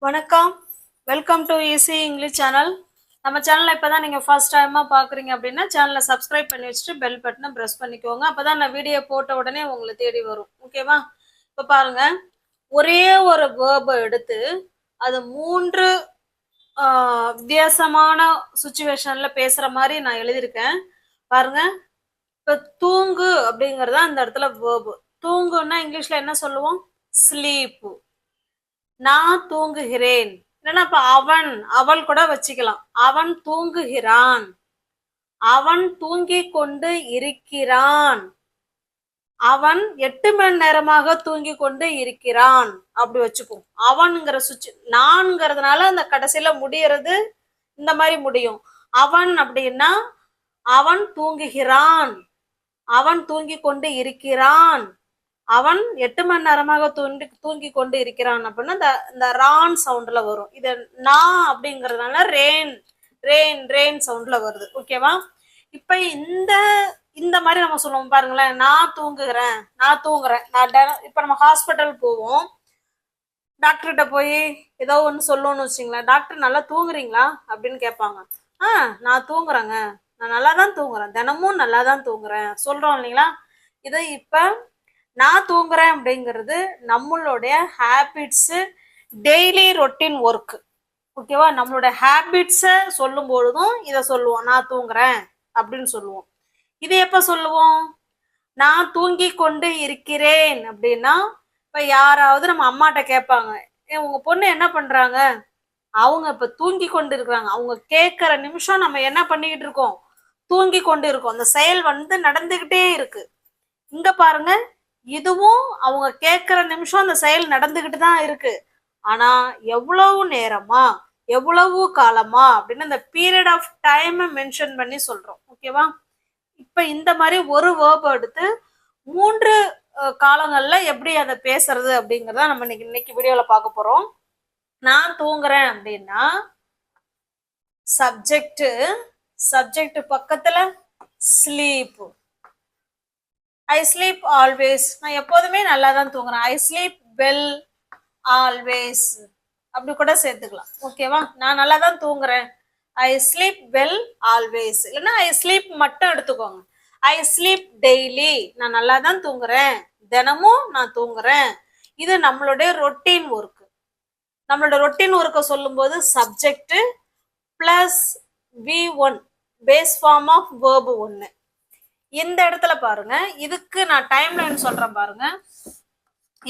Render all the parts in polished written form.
வணக்கம். Welcome to easy English channel. நம்ம சேனலை இப்போ தான் நீங்கள் ஃபர்ஸ்ட் டைமாக பார்க்குறீங்க அப்படின்னா சேனலை சப்ஸ்கிரைப் பண்ணி வச்சுட்டு பெல் பட்டனை ப்ரெஸ் பண்ணிக்கோங்க. அப்போ தான் நான் வீடியோ போட்ட உடனே உங்களை தேடி வரும். ஓகேவா? இப்போ பாருங்க, ஒரே ஒரு வேர்பை எடுத்து அது மூன்று வித்தியாசமான சுச்சுவேஷனில் பேசுகிற மாதிரி நான் எழுதியிருக்கேன். பாருங்க, இப்போ தூங்கு அப்படிங்கிறது அந்த இடத்துல வேர்பு. தூங்குன்னா இங்கிலீஷில் என்ன சொல்லுவோம்? ஸ்லீப்பு. நான் தூங்குகிறேன். இல்லைன்னா இப்ப அவன் அவள் கூட வச்சுக்கலாம். அவன் தூங்குகிறான், அவன் தூங்கிக் கொண்டு இருக்கிறான், அவன் 8 மணி நேரமாக தூங்கி கொண்டு இருக்கிறான். அப்படி வச்சுப்போம். அவன்ங்கிற நான்கிறதுனால அந்த கடைசியில முடியறது இந்த மாதிரி முடியும். அவன் அப்படின்னா அவன் தூங்குகிறான், அவன் தூங்கி கொண்டு இருக்கிறான், அவன் 8 மணி நேரமாக தூங்கி கொண்டு இருக்கிறான் அப்படின்னா இந்த ரான் சவுண்ட்ல வரும். இது நான் அப்படிங்கறதுனால ரேன் ரேன் ரேன் சவுண்ட்ல வருது. ஓகேவா? இப்ப இந்த மாதிரி நம்ம சொல்லுவோம் பாருங்களேன். நான் தூங்குகிறேன், நான் தூங்குறேன். இப்ப நம்ம ஹாஸ்பிட்டல் போவோம், டாக்டர்கிட்ட போய் ஏதோ ஒன்று சொல்லணும்னு வச்சுங்களேன். டாக்டர் நல்லா தூங்குறீங்களா அப்படின்னு கேட்பாங்க. நான் தூங்குறேங்க, நான் நல்லா தான் தூங்குறேன், தினமும் நல்லா தான் தூங்குறேன் சொல்றோம் இல்லைங்களா? இதை இப்ப நான் தூங்குறேன் அப்படிங்கிறது நம்மளுடைய ஹேபிட்ஸு, டெய்லி ரொட்டீன் ஒர்க். ஓகேவா? நம்மளோட ஹேபிட்ஸை சொல்லும் பொழுதும் இதை சொல்லுவோம், நான் தூங்குறேன் அப்படின்னு சொல்லுவோம். இது எப்ப சொல்லுவோம்? நான் தூங்கி கொண்டு இருக்கிறேன் அப்படின்னா இப்ப யாராவது நம்ம அம்மாட்ட கேட்பாங்க, உங்க பொண்ணு என்ன பண்றாங்க? அவங்க இப்ப தூங்கி கொண்டு இருக்கிறாங்க. அவங்க கேட்கிற நிமிஷம் நம்ம என்ன பண்ணிக்கிட்டு இருக்கோம்? தூங்கி கொண்டு இருக்கோம். அந்த செயல் நடந்துகிட்டே இருக்கு. இங்க பாருங்க, இதுவும் அவங்க கேட்கிற நிமிஷம் அந்த செயல் நடந்துகிட்டு தான் இருக்கு. ஆனா எவ்வளவு நேரமா, எவ்வளவு காலமா அப்படின்னு அந்த பீரியட் ஆஃப் டைம் மென்ஷன் பண்ணி சொல்றோம். ஓகேவா? இப்ப இந்த மாதிரி ஒரு வேர்ப் எடுத்து 3 காலங்கள்ல எப்படி அதை பேசுறது அப்படிங்கறத நம்ம இன்னைக்கு வீடியோல பார்க்க போறோம். நான் தூங்குறேன் அப்படின்னா சப்ஜெக்ட் பக்கத்துல ஸ்லீப். I sleep always. நான் எப்போதுமே நல்லா தான் தூங்குறேன். ஐ ஸ்லீப் வெல் ஆல்வேஸ் அப்படி கூட சேர்த்துக்கலாம். ஓகேவா? நான் நல்லா தான் தூங்குறேன். I sleep well always. இல்லைன்னா ஐ ஸ்லீப் மட்டும் எடுத்துக்கோங்க. I sleep daily. நான் நல்லா தான் தூங்குறேன், தினமும் நான் தூங்குறேன். இது நம்மளுடைய ரொட்டீன் ஒர்க். நம்மளோட ரொட்டீன் ஒர்க்கை சொல்லும் போது subject plus V1 base form of verb 1. இந்த இடத்துல பாருங்க, இதுக்கு நான் டைம் லைன் சொல்றேன் பாருங்க.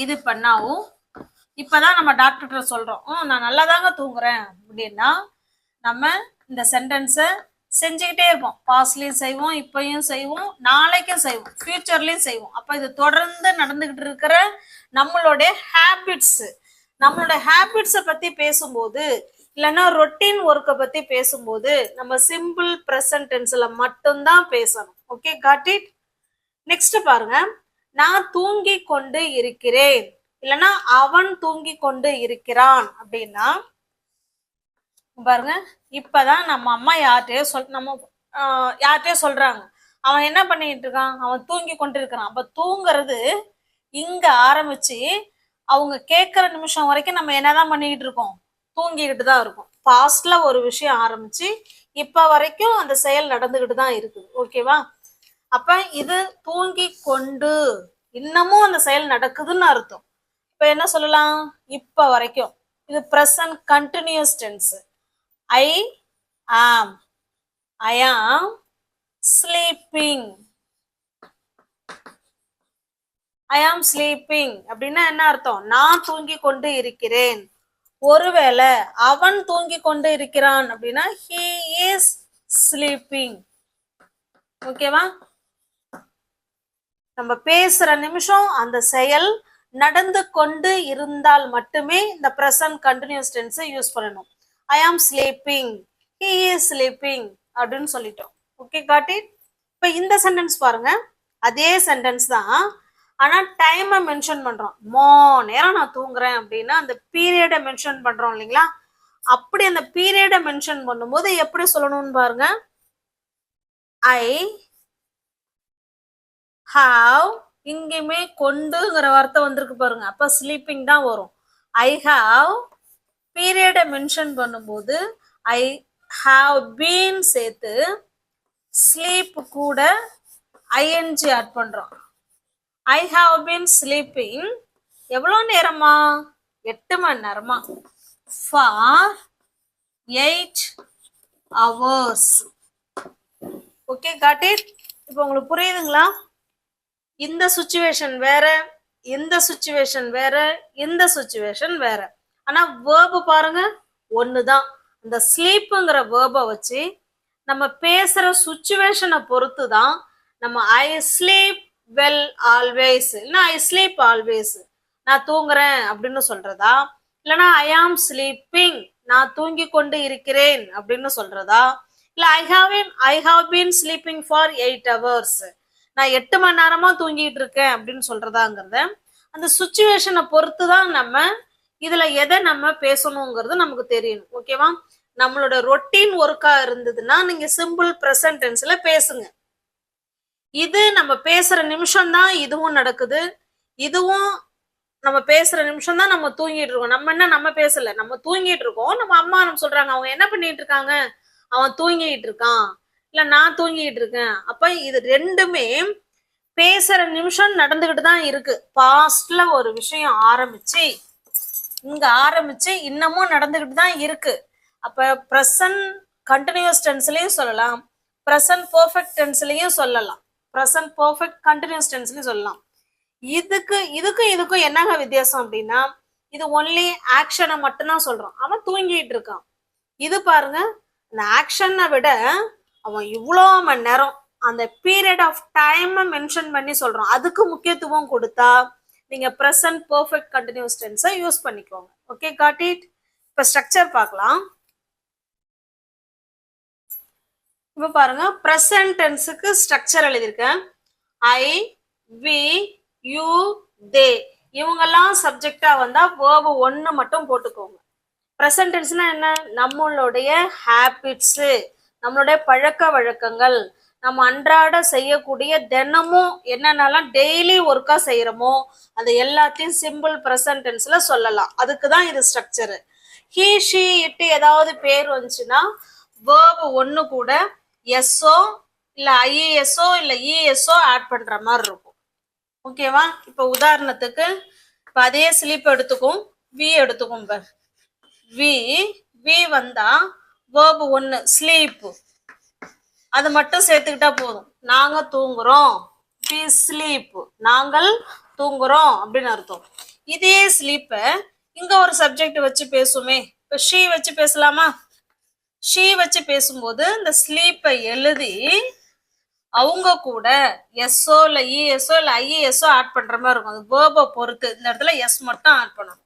இது பண்ணாவும் இப்பதான் நம்ம டாக்டர்கிட்ட சொல்றோம், நான் நல்லா தாங்க தூங்குறேன் அப்படின்னா நம்ம இந்த சென்டென்ஸை செஞ்சுக்கிட்டே இருப்போம். பாஸ்ட்லயும் செய்வோம், இப்பயும் செய்வோம், நாளைக்கும் செய்வோம், ஃபியூச்சர்லயும் செய்வோம். அப்ப இது தொடர்ந்து நடந்துகிட்டு இருக்கிற நம்மளுடைய ஹேபிட்ஸை பத்தி பேசும்போது, இல்லைன்னா ரொட்டீன் ஒர்க்கை பத்தி பேசும்போது நம்ம சிம்பிள் ப்ரெசன்ட் டென்ஸ்ல மட்டும்தான் பேசணும். Okay, got it? நெக்ஸ்ட் பாருங்க, நான் தூங்கி கொண்டு இருக்கிறேன், இல்லைன்னா அவன் தூங்கி கொண்டு இருக்கிறான் அப்படின்னா பாருங்க, இப்பதான் நம்ம அம்மா யார்கிட்டயோ சொல்றாங்க, அவன் என்ன பண்ணிட்டு இருக்கான்? அவன் தூங்கி கொண்டு இருக்கிறான். அப்ப தூங்குறது இங்க ஆரம்பிச்சு அவங்க கேட்கிற நிமிஷம் வரைக்கும் நம்ம என்னதான் பண்ணிக்கிட்டு இருக்கோம்? தூங்கிக்கிட்டு தான் இருக்கும். பாஸ்ட்ல ஒரு விஷயம் ஆரம்பிச்சு இப்ப வரைக்கும் அந்த செயல் நடந்துகிட்டு தான் இருக்குது. ஓகேவா? அப்ப இது தூங்கி கொண்டு இன்னமும் அந்த செயல் நடக்குதுன்னு அர்த்தம். இப்ப என்ன சொல்லலாம்? இப்ப வரைக்கும் இது பிரசன்ட் கண்டினியூஸ் டென்ஸ். ஐ ஆம் ஸ்லீப்பிங். ஐ ஆம் ஸ்லீப்பிங் அப்படின்னா என்ன அர்த்தம்? நான் தூங்கி கொண்டு இருக்கிறேன். ஒருவேளை அவன் தூங்கி கொண்டு இருக்கிறான் அப்படின்னா he is sleeping. ஓகேவா? நம்ம பேசுற நிமிஷம் அந்த செயல் நடந்து கொண்டு இருந்தால் மட்டுமே இந்த பிரசன்ட் கண்டினியூஸ் டென்ஸ் யூஸ் பண்ணணும். ஐ ஆம் ஸ்லீப்பிங், he is sleeping அப்படின்னு சொல்லிட்டோம். Okay, got it? இப்ப இந்த சென்டென்ஸ் பாருங்க, அதே சென்டென்ஸ் தான், ஆனா டைமை மென்ஷன் பண்றோம். நேரம் நான் தூங்குறேன் அப்படின்னா அந்த பீரியடை மென்ஷன் பண்றோம் இல்லைங்களா? அப்படி அந்த பீரியடை மென்ஷன் பண்ணும்போது எப்படி சொல்லணும்னு பாருங்க. ஐ ஹாவ், இங்கேயுமே கொண்டுங்கிற வார்த்தை வந்திருக்கு பாருங்க. அப்ப ஸ்லீப்பிங் தான் வரும். ஐ ஹாவ் பீரியடை மென்ஷன் பண்ணும்போது ஐ ஹாவ் பீன் சேர்த்து ஸ்லீப் கூட ஐஎன்ஜி ஆட் பண்றோம். ஐ ஹாவ் பீன் ஸ்லீப்பிங் எவ்வளோ நேரமா? 8 மணி நேரமா. For 8 hours. Okay, got it. இப்போ உங்களுக்கு புரியுதுங்களா? இந்த சுச்சுவேஷன் வேற, இந்த சுச்சுவேஷன் வேற, இந்த சுச்சுவேஷன் வேற. ஆனா வேர்பு பாருங்க ஒண்ணுதான். இந்த ஸ்லீப்புங்கிற வேர்பை வச்சு நம்ம பேசுற சுச்சுவேஷனை பொறுத்து தான் நம்ம ஐ ஸ்லீப் வெல் ஆல்வேஸ், இல்லைன்னா ஐ ஸ்லீப் ஆல்வேஸ், நான் தூங்குறேன் அப்படின்னு சொல்றதா, இல்லைன்னா ஐ ஆம் ஸ்லீப்பிங், நான் தூங்கி கொண்டு இருக்கிறேன் அப்படின்னு சொல்றதா, இல்ல ஐ have been sleeping for 8 hours, நான் 8 மணி நேரமா தூங்கிட்டு இருக்கேன் அப்படின்னு சொல்றதாங்கிறத அந்த சுச்சுவேஷனை பொறுத்து தான் நம்ம இதுல எதை நம்ம பேசணுங்கிறது நமக்கு தெரியணும். ஓகேவா? நம்மளோட ரொட்டீன் ஒர்க்கா இருந்ததுன்னா நீங்க சிம்பிள் ப்ரெசன்ட் டென்ஸ்ல பேசுங்க. இது நம்ம பேசுற நிமிஷம் தான் இதுவும் நடக்குது, இதுவும் நம்ம பேசுற நிமிஷம் தான் நம்ம தூங்கிட்டு இருக்கோம். நம்ம என்ன நம்ம பேசல, நம்ம தூங்கிட்டு இருக்கோம். நம்ம அம்மா நம்ம சொல்றாங்க அவங்க என்ன பண்ணிட்டு இருக்காங்க, அவன் தூங்கிட்டு இருக்கான், இல்ல நான் தூங்கிட்டு இருக்கேன். அப்ப இது ரெண்டுமே பேசுற நிமிஷம் நடந்துகிட்டு தான் இருக்கு. பாஸ்ட்ல ஒரு விஷயம் ஆரம்பிச்சு இங்க ஆரம்பிச்சு இன்னமும் நடந்துகிட்டு தான் இருக்கு. அப்ப ப்ரெசன்ட் கண்டினியூஸ் டென்ஸ்லயும் சொல்லலாம், ப்ரெசன்ட் பெர்ஃபெக்ட் டென்ஸ்லயும் சொல்லலாம், ப்ரெசன்ட் பெர்ஃபெக்ட் கண்டினியூஸ் டென்ஸ்லயும் சொல்லலாம். இதுக்கும் என்னங்க வித்தியாசம் அப்படின்னா, இது ஒன்லி ஆக்ஷனை மட்டும்தான் சொல்றோம். அவன் தூங்கிட்டு இருக்கான். இது பாருங்க, இந்த ஆக்ஷனை விட அவன் இவ்வளோ மணி நேரம் அந்த பீரியட் ஆஃப் டைம் மென்ஷன் பண்ணி சொல்றோம். அதுக்கு முக்கியத்துவம் கொடுத்தா நீங்க ப்ரெசன்ட் பெர்ஃபெக்ட் கண்டினியூஸ் டென்ஸை யூஸ் பண்ணிக்கோங்க. Okay, got it. இப்ப ஸ்ட்ரக்சர் பார்க்கலாம். இப்ப பாருங்க, ப்ரெசன்ட் டென்ஸுக்கு ஸ்ட்ரக்சர் எழுதியிருக்கேன். ஐ, வி, யூ, தே இவங்கெல்லாம் சப்ஜெக்டா வந்தா வேர்பு 1 மட்டும் போட்டுக்கோங்க. ப்ரெசன்ட் டென்ஸ்னா என்ன? நம்மளுடைய ஹேபிட்ஸ், நம்மளுடைய பழக்க வழக்கங்கள், நம்ம அன்றாட செய்யக்கூடிய தினமும் என்னென்னலாம் டெய்லி ஒர்க்கா செய்யறோமோ அது எல்லாத்தையும் சிம்பிள் ப்ரெசன்ட் டென்ஸ்ல சொல்லலாம். அதுக்கு தான் இது ஸ்ட்ரக்சர். ஹி, ஷி, இட் ஏதாவது பேர் வந்துச்சுன்னா வேர்பு 1 கூட எஸ்ஓ இல்ல ஐஏஎஸ்ஓ இல்ல இஎஸ்ஓ ஆட் பண்ற மாதிரி இருக்கும். ஓகேவா? இப்ப உதாரணத்துக்கு இப்ப அதே ஸ்லீப் எடுத்துக்கும், வி எடுத்துக்கும். வி வந்தா வேர்பு 1 ஸ்லீப், அது மட்டும் சேர்த்துக்கிட்டா போதும். நாங்க தூங்குறோம், வி ஸ்லீப், நாங்கள் தூங்குறோம் அப்படின்னு அர்த்தம். இதே ஸ்லீப்ப இங்க ஒரு சப்ஜெக்ட் வச்சு பேசுமே. இப்ப ஷீ வச்சு பேசலாமா? ஷீ வச்சு பேசும்போது இந்த ஸ்லீப்பை எழுதி அவங்க கூட எஸ்ஓ இல்ல இஎஸ்ஓ இல்ல ஐஏஎஸ்ஓ ஆட் பண்ற மாதிரி இருக்கும். அது வேர்பை பொறுத்து. இந்த இடத்துல எஸ் மட்டும் ஆட் பண்ணணும்.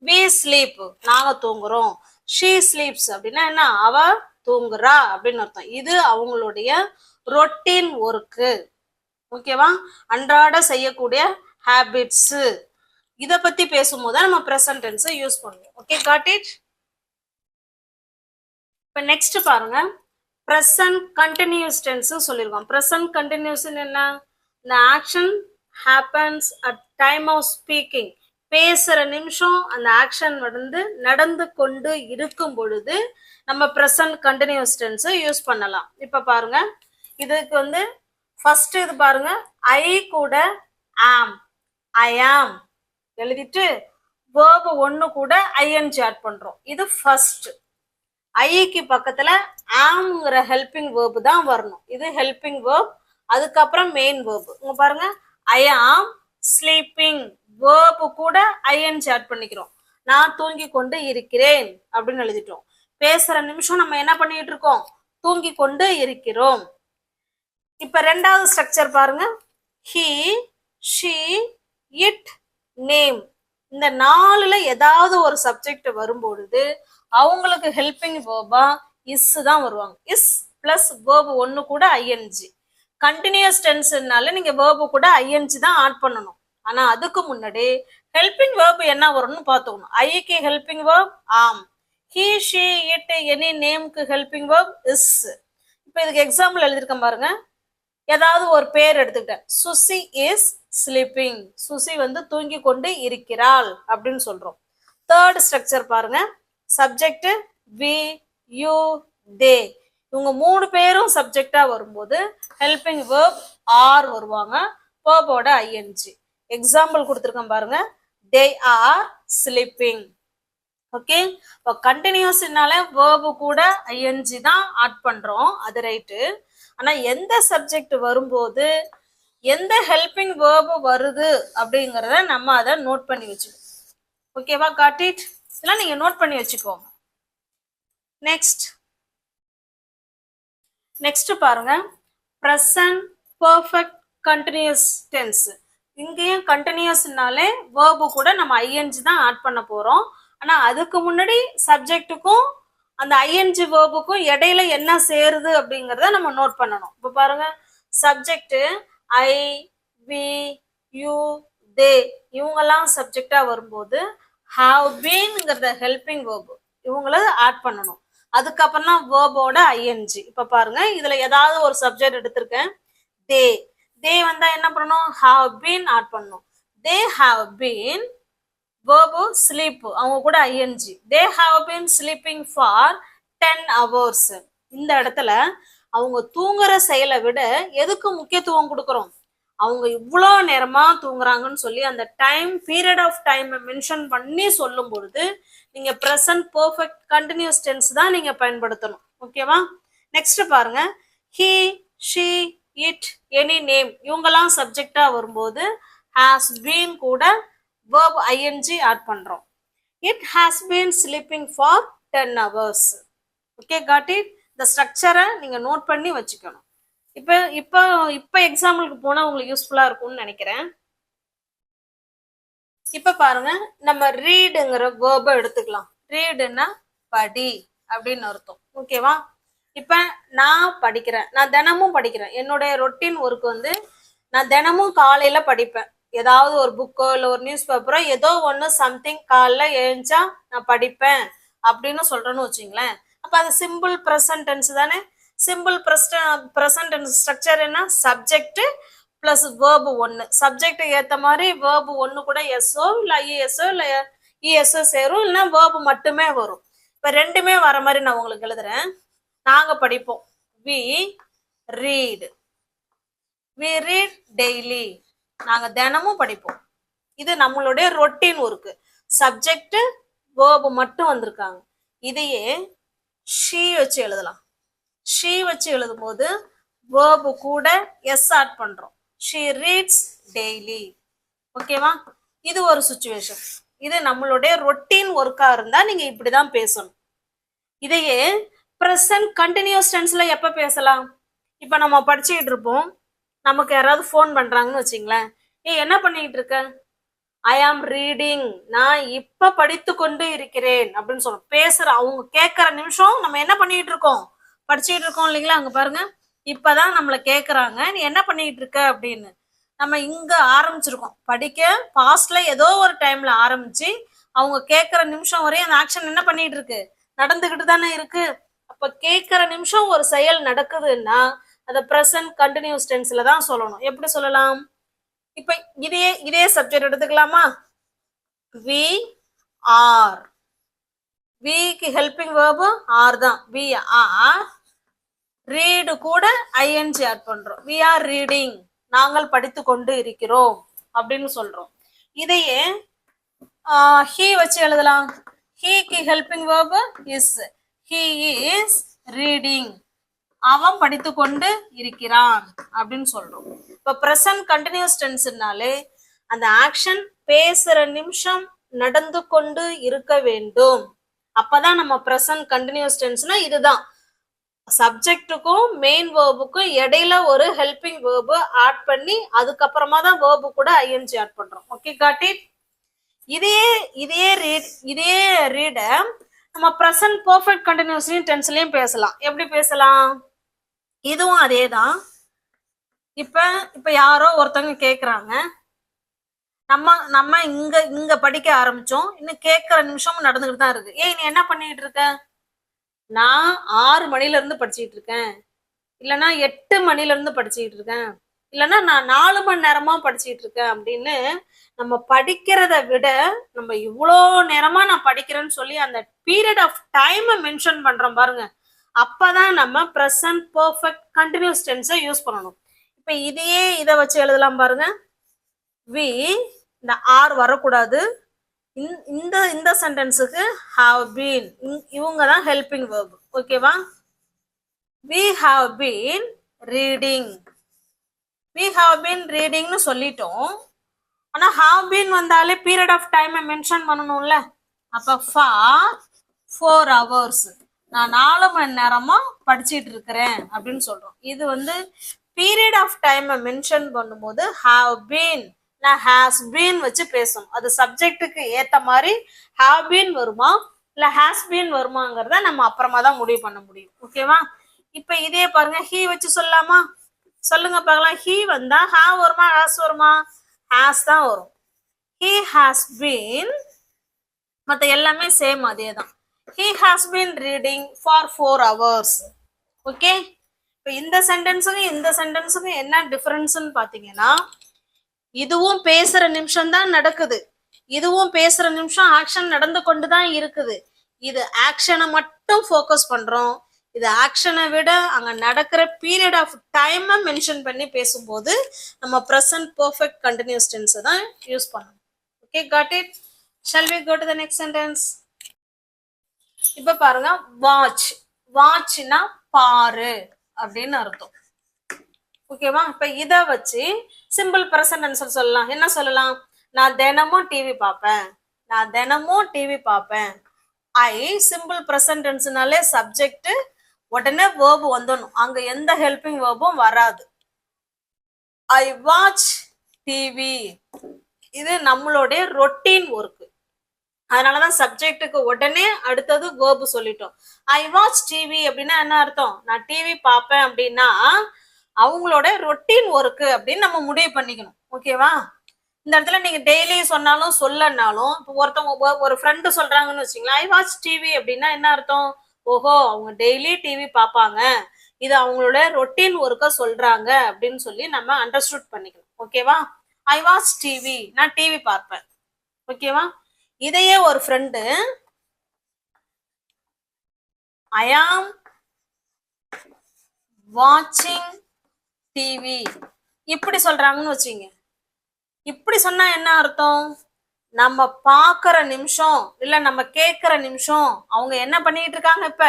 வி ஸ்லீப், நாங்க தூங்குறோம். ஷீ ஸ்லீப்ஸ் அப்படின்னா என்ன? அவ தூங்குறா அப்படின்னு அர்த்தம். இது அவங்களுடைய ரொட்டீன் ஒர்க்கு. ஓகேவா? அன்றாட செய்யக்கூடிய ஹேபிட்ஸ். இத பத்தி பேசும்போது நம்ம ப்ரெசன்ட் டென்ஸ் யூஸ் பண்ணுவோம். Okay, got it. இப்ப நெக்ஸ்ட் பாருங்க, ப்ரெசன்ட் கண்டினியூஸ் டென்ஸ் சொல்லியிருக்கோம். ப்ரெசன்ட் கண்டினியூஸ் என்ன? இந்த action happens at time of speaking, பேசுற நிமிஷம் அந்த ஆக்ஷன் நடந்து கொண்டு இருக்கும் பொழுது நம்ம ப்ரெசன்ட் கண்டினியூஸ் டென்ஸ் யூஸ் பண்ணலாம். இப்ப பாருங்க, இதுக்கு ஃபர்ஸ்ட் இது பாருங்க, ஐ கூட ஆம், ஐ ஆம் எழுதிட்டு வேர்பு 1 கூட ஐஎன்ஜி ஆட் பண்றோம். இது ஃபர்ஸ்ட். ஐக்கு பக்கத்துல ஆம்ங்கிற ஹெல்பிங் வேர்பு தான் வரணும். இது ஹெல்பிங் வேர்ப், அதுக்கப்புறம் மெயின் வேர்பு. இங்க பாருங்க, ஐ ஆம் ஸ்லீப்பிங், வேர்பு கூட ஐஎன்ஜி ஆட் பண்ணிக்கிறோம். நான் தூங்கி கொண்டு இருக்கிறேன் அப்படின்னு எழுதிட்டோம். பேசுற நிமிஷம் நம்ம என்ன பண்ணிட்டு இருக்கோம்? தூங்கி கொண்டு இருக்கிறோம். இப்ப ரெண்டாவது ஸ்ட்ரக்சர் பாருங்க, ஹி, ஷி, இட், நேம். இந்த 4ல ஏதாவது ஒரு சப்ஜெக்ட் வரும்பொழுது அவங்களுக்கு ஹெல்பிங் வேர்பா இஸ் தான் வருவாங்க. இஸ் பிளஸ் வேர்பு 1 கூட ஐஎன்ஜி. கண்டினியூஸ் டென்ஸ்னால நீங்க வேர்பு கூட ஐஎன்ஜி தான் ஆட் பண்ணணும். ஆனா அதுக்கு முன்னாடி ஹெல்பிங் வேர்பு என்ன வரும்னு பார்த்துக்கணும். ஐக்கு helping verb am, he, she, it, any நேம்க்கு ஹெல்பிங் வேர்ப் இஸ். இப்ப இதுக்கு எக்ஸாம்பிள் எழுதியிருக்கேன் பாருங்க. ஏதாவது ஒரு பேர் எடுத்துக்கிட்டேன். சுசி இஸ் ஸ்லீப்பிங், சுசி தூங்கி கொண்டு இருக்கிறாள் அப்படின்னு சொல்றோம். தேர்ட் ஸ்ட்ரக்சர் பாருங்க, சப்ஜெக்ட் வி யூ தே. இவங்க 3 பேரும் சப்ஜெக்டா வரும்போது ஹெல்பிங் வேர்ப் ஆர் வருவாங்க, வேர்போட ஐஎன்ஜி. எக்ஸாம்பிள் கொடுத்துருக்கேன் பாருங்க, தே ஆர் ஸ்லீப்பிங். ஓகே, இப்போ கண்டினியூஸ்னால வேர்பு கூட ஐஎன்ஜி தான் ஆட் பண்றோம், அது ரைட்டு. ஆனா எந்த சப்ஜெக்ட் வரும்போது எந்த ஹெல்பிங் வேர்பு வருது அப்படிங்கிறத நம்ம அதை நோட் பண்ணி வச்சுக்கோம். ஓகேவா, காட் இட். இதெல்லாம் நீங்க நோட் பண்ணி வச்சுக்கோங்க. நெக்ஸ்ட் பாருங்க, ப்ரெசன்ட் பெர்ஃபெக்ட் கண்டினியூஸ் டென்ஸ். இங்கேயும் கண்டினியூஸ்னாலே வேர்பு கூட நம்ம ஐஎன்ஜி தான் ஆட் பண்ண போறோம். ஆனா அதுக்கு முன்னாடி சப்ஜெக்டுக்கும் அந்த ஐஎன்ஜி வேர்புக்கும் இடையில என்ன சேருது அப்படிங்கறத நம்ம நோட் பண்ணணும். இப்ப பாருங்க, subject I we you they இவங்கெல்லாம் சப்ஜெக்டா வரும்போது ஹாவ் பீன்ங்கிறத ஹெல்பிங் வேர்பு இவங்கள ஆட் பண்ணணும். அதுக்கப்புறம் தான் வேர்போட ஐஎன்ஜி. இப்ப பாருங்க, இதுல ஏதாவது ஒரு சப்ஜெக்ட் எடுத்திருக்கேன், தே. தே வந்தா என்ன பண்ணணும், ஹாவ் பீன் ஆட் பண்ணணும். They have been, verb sleep, அவங்க கூட ING. They have been sleeping for 10 hours. இந்த இடத்துல அவங்க தூங்குற செயலை விட எதுக்கு முக்கியத்துவம் கொடுக்குறோம், அவங்க இவ்வளோ நேரமா தூங்குறாங்கன்னு சொல்லி அந்த time period of time mention பண்ணி சொல்லும் பொழுது நீங்க ப்ரெசன்ட் பெர்ஃபெக்ட் கண்டினியூஸ் டென்ஸ் தான் நீங்க பயன்படுத்தணும். ஓகேவா, நெக்ஸ்ட் பாருங்க, he she it any name இவங்கெல்லாம் சப்ஜெக்டா வரும்போது ஹாஸ் பீன் கூட verb ing ஆட் பண்றோம். It has been sleeping for 10 hours. Okay, got it? இந்த ஸ்ட்ரக்சரை நீங்க நோட் பண்ணி வச்சுக்கணும். இப்ப எக்ஸாம்பிளுக்கு போனா உங்களுக்கு யூஸ்ஃபுல்லா இருக்கும்னு நினைக்கிறேன். இப்ப பாருங்க, நம்ம ரீடுங்கிற வேர்பை எடுத்துக்கலாம். ரீடுன்னா படி அப்படின்னு அர்த்தம். ஓகேவா, இப்ப நான் படிக்கிறேன், நான் தினமும் படிக்கிறேன். என்னுடைய ரொட்டீன் ஒர்க் வந்து நான் தினமும் காலையில படிப்பேன். ஏதாவது ஒரு புக்கோ இல்லை ஒரு நியூஸ் பேப்பரோ ஏதோ ஒன்று சம்திங் காலைல எழுந்தா நான் படிப்பேன் அப்படின்னு சொல்றேன்னு வச்சுங்களேன். அப்போ அது சிம்பிள் ப்ரெசன்ட் டென்ஸ் தானே. சிம்பிள் ப்ரெசன்ட் டென்ஸ் ஸ்ட்ரக்சர் என்ன, சப்ஜெக்ட் பிளஸ் வேர்பு 1. சப்ஜெக்ட் ஏற்ற மாதிரி வேர்பு 1 கூட எஸ்ஓ இல்லை ஐஎஸ்ஓ இல்லை இஎஸ்ஓ சேரும், இல்லைன்னா வேர்பு மட்டுமே வரும். இப்போ ரெண்டுமே வர மாதிரி நான் உங்களுக்கு எழுதுறேன். நாங்கள் படிப்போம், we read, we read daily, நாங்க தினமும் படிப்போம். இது நம்மளுடைய ரொட்டீன் ஒர்க்கு. சப்ஜெக்ட் வேர்பு மட்டும் வந்திருக்காங்க. இதையே ஷீ வச்சு எழுதலாம். ஷீ வச்சு எழுதும் போது வேர்பு கூட எஸ் ஆட் பண்றோம். She reads daily. ஓகேவா, இது ஒரு சுச்சுவேஷன். இது நம்மளுடைய ரொட்டீன் ஒர்க்கா இருந்தா நீங்க இப்படிதான் பேசணும். இதையே ப்ரெசன்ட் கண்டினியூஸ் டென்ஸ்ல எப்ப பேசலாம், இப்ப நம்ம படிச்சுக்கிட்டு இருப்போம், நமக்கு யாராவது ஃபோன் பண்றாங்கன்னு வச்சுங்களேன், என்ன பண்ணிட்டு இருக்க, ஐ ஆம் ரீடிங், நான் இப்ப படித்து கொண்டு இருக்கிறேன் அப்படின்னு சொல்றோம். பேசுற அவங்க கேட்கற நிமிஷம் நம்ம என்ன பண்ணிட்டு இருக்கோம், படிச்சுட்டு இருக்கோம் இல்லைங்களா. அங்க பாருங்க, இப்பதான் நம்மள கேக்குறாங்க நீ என்ன பண்ணிட்டு இருக்க அப்படின்னு. நம்ம இங்க ஆரம்பிச்சிருக்கோம் படிக்க, பாஸ்ட்ல ஏதோ ஒரு டைம்ல ஆரம்பிச்சு அவங்க கேட்கற நிமிஷம் வரையும் அந்த ஆக்ஷன் என்ன பண்ணிட்டு இருக்கு, நடந்துகிட்டு தானே இருக்கு. அப்ப கேட்கற நிமிஷம் ஒரு செயல் நடக்குதுன்னா அதை ப்ரெசன்ட் கண்டினியூஸ் டென்ஸ்ல தான் சொல்லணும். எப்படி சொல்லலாம், இப்ப இதே சப்ஜெக்ட் எடுத்துக்கலாமா, வி ஆர், விக்கு ஹெல்பிங் வேர்பு ஆர் தான், வி ஆர். ரீடு கூட ஐஎன்ஜி ஆட் பண்றோம், வி ஆர் ரீடிங், நாங்கள் படித்து கொண்டு இருக்கிறோம் அப்படின்னு சொல்றோம். இதையே ஹீ வச்சு எழுதலாம். ஹீக்கு helping verb is, he is reading, அவன் படித்து கொண்டு இருக்கிறான் அப்படின்னு சொல்றோம். இப்ப ப்ரெசன்ட் கண்டினியூஸ் டென்ஸ்னாலே அந்த ஆக்ஷன் பேசுற நிமிஷம் நடந்து கொண்டு இருக்க வேண்டும். அப்பதான் நம்ம ப்ரெசன்ட் கண்டினியூஸ் டென்ஸ்னா இதுதான். சப்ஜெக்டுக்கும் மெயின் வேர்புக்கும் இடையில ஒரு ஹெல்பிங் வேர்பு ஆட் பண்ணி அதுக்கப்புறமா தான் வேர்பு கூட ஐஎன்ஜி ஆட் பண்றோம். Okay, got it. இதே ரீட நம்ம ப்ரெசன்ட் பெர்ஃபெக்ட் கண்டினியூஸ் டென்ஸ்லயும் பேசலாம். எப்படி பேசலாம், இதுவும் அதே தான். இப்ப யாரோ ஒருத்தவங்க கேக்குறாங்க, நம்ம இங்க படிக்க ஆரம்பிச்சோம், இன்னும் கேட்கற நிமிஷமும் நடந்துகிட்டு தான் இருக்கு. ஏய் நீ என்ன பண்ணிட்டு இருக்க, நான் 6 மணில இருந்து படிச்சுட்டு இருக்கேன், இல்லைன்னா 8 மணில இருந்து படிச்சுட்டு இருக்கேன், இல்லைன்னா நான் 4 மணி நேரமா படிச்சுட்டு இருக்கேன் அப்படின்னு நம்ம படிக்கிறத விட நம்ம இவ்வளோ நேரமா நான் படிக்கிறேன்னு சொல்லி அந்த பீரியட் ஆஃப் டைமை மென்ஷன் பண்றோம் பாருங்க, அப்பதான் நம்ம ப்ரெசன்ட் பர்ஃபெக்ட் கண்டினியூஸ் டென்ஸை யூஸ் பண்ணணும். இப்ப இதை வச்சு எழுதலாம் பாருங்க. வி, இந்த ஆர் வரக்கூடாது. இந்த சென்டென்ஸுக்கு ஹாவ் பீன், இவங்க தான் ஹெல்பிங் வேர்ப். ஓகேவா? we have been reading, we have been readingனு சொல்லிட்டோம். ஆனா have been வந்தாலே பீரியட் ஆஃப் டைமை மென்ஷன் பண்ணணும்ல. அப்ப for 4 hours, நான் 4 மணி நேரமா படிச்சிட்டு இருக்கிறேன் அப்படின்னு சொல்றோம். இது வந்து பீரியட் ஆஃப் டைமை மென்ஷன் பண்ணும்போது have been has been வச்சு பேசணும். அது சப்ஜெக்டுக்கு ஏத்த மாதிரி have been வருமா இல்ல has been வருமாங்கிறத நம்ம அப்புறமா தான் முடிவு பண்ண முடியும். ஓகேவா? இப்ப இதே பாருங்க, ஹீ வச்சு சொல்லலாமா? சொல்லுங்க பார்க்கலாம். ஹீ வந்தா have வருமா has வருமா? has தான் வரும். he has been, மத்த எல்லாமே சேம் அதே தான். he has been reading for 4 hours. Okay? இப்போ இந்த சென்டென்ஸுக்கும் என்ன டிஃபரன்ஸ்னு பாத்தீங்கன்னா, இதுவும் பேசுற நிமிஷம் தான் நடக்குது, இதுவும் பேசுற நிமிஷம் ஆக்ஷன் நடந்து கொண்டு தான் இருக்குது. இது ஆக்ஷனை மட்டும் ஃபோக்கஸ் பண்றோம். இது ஆக்ஷனை விட அங்க நடக்கிற பீரியட் ஆஃப் டைமை மென்ஷன் பண்ணி பேசும்போது நம்ம ப்ரெசன்ட் பர்ஃபெக்ட் கண்டினியூஸ் டென்ஸை தான் யூஸ் பண்ணணும். Okay, got it? Shall we go to the next sentence? இப்ப பாருங்க, வாட்ச். வாட்ச்னா பாரு அப்படின்னு அர்த்தம். ஓகேவா? இப்ப இத வச்சு சிம்பிள் ப்ரெசன்ட் டென்ஸ் சொல்லலாம். என்ன சொல்லலாம்? நான் தினமும் டிவி பார்ப்பேன், நான் தினமும் டிவி பார்ப்பேன். ஐ சிம்பிள் ப்ரெசன்ட் டென்ஸ்னாலே சப்ஜெக்ட் உடனே வேர்பு வந்துடணும், அங்க எந்த ஹெல்பிங் வேர்பும் வராது. ஐ வாட்ச் டிவி, இது நம்மளுடைய ரொட்டீன் ஒர்க். அதனாலதான் சப்ஜெக்டுக்கு உடனே அடுத்தது வேர்பு சொல்லிட்டோம். ஐ வாட்ச் டிவி அப்படின்னா என்ன அர்த்தம்? நான் டிவி பார்ப்பேன் அப்படின்னா அவங்களோட ரொட்டீன் ஒர்க் அப்படின்னு நம்ம முடிவு பண்ணிக்கணும். ஓகேவா? இந்த இடத்துல நீங்க டெய்லி சொன்னாலும் சொல்லனாலும், இப்போ ஒருத்தவங்க ஒரு ஃப்ரெண்டு சொல்றாங்கன்னு வச்சுங்களேன், ஐ வாட்ச் டிவி அப்படின்னா என்ன அர்த்தம்? ஓஹோ, அவங்க டெய்லி டிவி பார்ப்பாங்க, இது அவங்களோட ரொட்டீன் ஒர்க்க சொல்றாங்க அப்படின்னு சொல்லி நம்ம அண்டர்ஸ்டுட் பண்ணிக்கணும். ஓகேவா? ஐ வாட்ச் டிவி, நான் டிவி பார்ப்பேன். ஓகேவா? இதையே ஒரு ஃப்ரெண்டு ஐ ஆம் வாட்சிங் டிவி இப்படி சொல்றாங்கன்னு வச்சுங்க. இப்படி சொன்னா என்ன அர்த்தம்? நம்ம பாக்குற நிமிஷம் இல்ல நம்ம கேக்குற நிமிஷம் அவங்க என்ன பண்ணிட்டு இருக்காங்க? இப்ப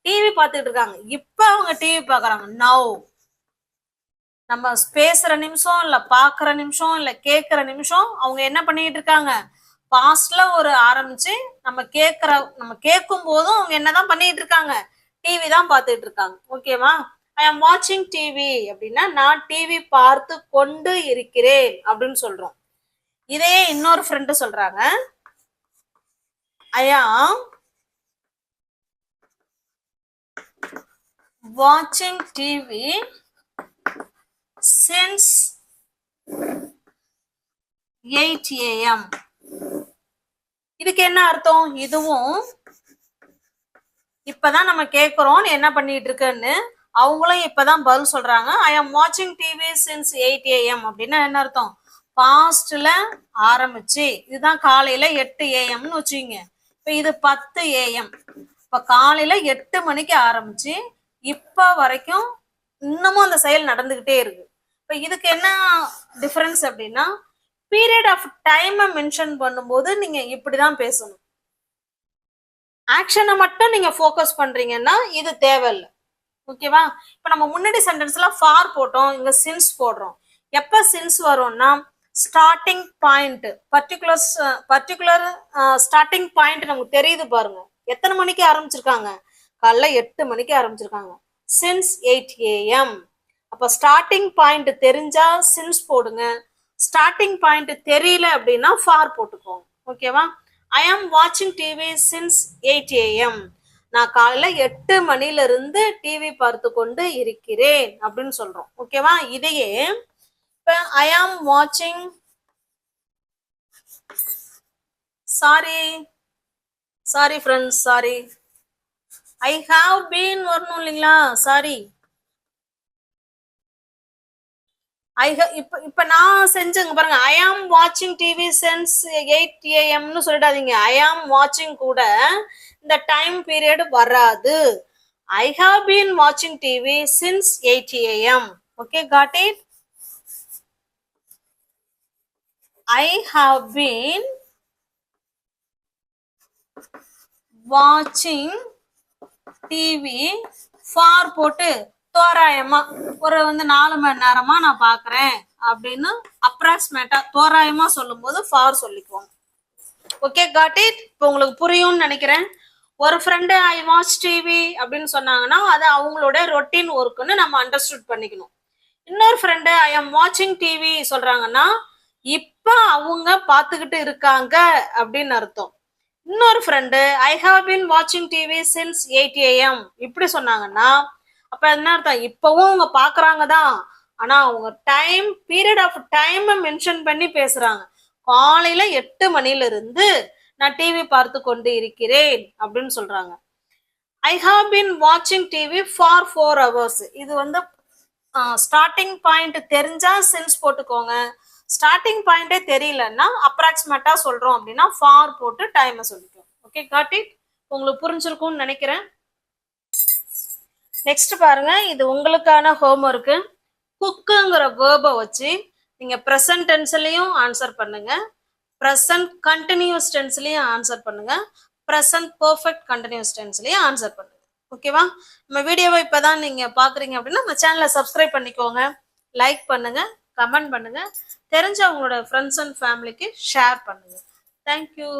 டிவி பார்த்துட்டு இருக்காங்க. இப்ப அவங்க டிவி பாக்குறாங்க. நவ் நம்ம பேசுற நிமிஷம் இல்ல பாக்குற நிமிஷம் இல்ல கேக்குற நிமிஷம் அவங்க என்ன பண்ணிட்டு இருக்காங்க? பாஸ்ட்ல ஒரு ஆரம்பிச்சு நம்ம கேட்கும் போதும் அவங்க என்னதான் பண்ணிட்டு இருக்காங்க? டிவி தான் பார்த்துட்டு இருக்காங்க. ஓகேவா? ஐ ஆம் வாட்சிங் டிவி அப்படின்னா நான் டிவி பார்த்து கொண்டு இருக்கிறேன் அப்படின்னு சொல்றோம். இதே இன்னொரு ஃப்ரெண்டு சொல்றாங்க, ஐ ஆம் வாட்சிங் டிவி since 8 AM. இதுக்கு என்ன அர்த்தம்? இதுவும் இப்பதான் நம்ம கேக்குறோம் என்ன பண்ணிட்டு இருக்குன்னு, அவங்களும் இப்பதான் பதில் சொல்றாங்க. ஐ ஆம் வாட்சிங் டிவி சின்ஸ் 8 AM அப்படின்னா என்ன அர்த்தம்? பாஸ்ட்ல ஆரம்பிச்சு, இதுதான் காலையில 8 AM வச்சுங்க. இப்ப இது 10 AM. இப்ப காலையில 8 மணிக்கு ஆரம்பிச்சு இப்ப வரைக்கும் இன்னமும் அந்த செயல் நடந்துகிட்டே இருக்கு. இப்ப இதுக்கு என்ன டிஃபரன்ஸ் அப்படின்னா, பீரியட் ஆஃப் டைமை மென்ஷன் பண்ணும்போது நீங்க இப்படிதான் பேசணும். ஆக்ஷனை மட்டும் நீங்க ஃபோக்கஸ் பண்றீங்கன்னா இது தேவையில்லை. ஓகேவா? இப்ப நம்ம முன்னாடி சென்டென்ஸ்ல ஃபார் போட்டோம், இங்க சின்ஸ் போடுறோம். எப்ப சின்ஸ் வரும்னா starting point, particular starting point நமக்கு தெரியுது பாருங்க. எத்தனை மணிக்கு ஆரம்பிச்சிருக்காங்க? காலைல 8 மணிக்கு ஆரம்பிச்சிருக்காங்க. Since 8 AM. அப்ப ஸ்டார்டிங் பாயிண்ட் தெரிஞ்சா சின்ஸ் போடுங்க, ஸ்டார்டிங் பாயிண்ட் தெரியல அப்படின்னா ஃபார் போட்டுக்கோங்க. ஓகேவா? ஐ ஆம் வாட்சிங் டிவி சின்ஸ் 8 AM. நான் காலையில 8 மணில இருந்து டிவி பார்த்து கொண்டு இருக்கிறேன் அப்படின்னு சொல்றோம். ஓகேவா? இதையே இப்ப ஐ ஆம் வாட்சிங், sorry friends, sorry, I have been வரணும் இல்லைங்களா? சாரி, இப்ப நான் செஞ்சுங்க பாருங்க. ஐ ஆம் வாட்சிங் டிவி சின்ஸ் 8 AM சொல்லிடாதீங்க. ஐ ஆம் வாட்சிங் கூட இந்த டைம் பீரியட் வராது. ஐ ஹாவ் பீன் வாட்சிங் TV since 8 AM. Okay, got it? I have been வாட்சிங் டிவி ஃபார் போட்டு தோராயமா ஒரு 4 மணி நேரமா நான் பாக்குறேன் அப்படின்னு அப்ராக்சிமேட்டா தோராயமா சொல்லும் போது ஃபார் சொல்லிக்குவோம். Okay, got it? இப்போ உங்களுக்கு புரியும்னு நினைக்கிறேன். ஒரு ஃப்ரெண்டு ஐ வாட்ச் டிவி அப்படின்னு சொன்னாங்கன்னா அது அவங்களோட ரொட்டீன் ஒர்க்குன்னு நம்ம அண்டர்ஸ்டுட் பண்ணிக்கணும். இன்னொரு ஃப்ரெண்டு ஐ ஆம் வாட்சிங் டிவி சொல்றாங்கன்னா இப்ப அவங்க பார்த்துக்கிட்டு இருக்காங்க அப்படின்னு அர்த்தம். இன்னொரு ஃப்ரெண்டு ஐ ஹாவ் பீன் வாட்சிங் டிவி சின்ஸ் 8 AM இப்படி சொன்னாங்கன்னா அப்ப என்ன அர்த்தம்? இப்பவும் அவங்க பாக்குறாங்க தான், ஆனா அவங்க time period of time mention பண்ணி பேசுறாங்க. காலையில 8 மணில இருந்து நான் டிவி பார்த்து கொண்டு இருக்கிறேன் அப்படின்னு சொல்றாங்க. ஐ ஹாவ் பீன் வாட்சிங் டிவி ஃபார் 4 hours. இது ஸ்டார்டிங் பாயிண்ட் தெரிஞ்சா சின்ஸ் போட்டுக்கோங்க. ஸ்டார்டிங் பாயிண்டே தெரியலன்னா அப்ராக்சிமேட்டா சொல்றோம் அப்படின்னா ஃபார் போட்டு டைமை சொல்லிக்கோங்க. Okay, got it? உங்களுக்கு புரிஞ்சிருக்கும்னு நினைக்கிறேன். நெக்ஸ்ட் பாருங்க, இது உங்களுக்கான ஹோம்ஒர்க்கு. குக்குங்கிற வேர்பை வச்சு நீங்க ப்ரெசன்ட் டென்ஸ்லயும் ஆன்சர் பண்ணுங்க, ப்ரெசன்ட் கண்டினியூஸ் டென்ஸ்லயும் ஆன்சர் பண்ணுங்க, ப்ரெசன்ட் பெர்ஃபெக்ட் கண்டினியூஸ் டென்ஸ்லயும் ஆன்சர் பண்ணுங்க. ஓகேவா? நம்ம வீடியோவை இப்பதான் நீங்க பாக்குறீங்க அப்படின்னா நம்ம சேனலை சப்ஸ்கிரைப் பண்ணிக்கோங்க, லைக் பண்ணுங்க, கமெண்ட் பண்ணுங்க, தெரிஞ்ச உங்களோட ஃப்ரெண்ட்ஸ் அண்ட் ஃபேமிலிக்கு ஷேர் பண்ணுங்க. தேங்க்யூ.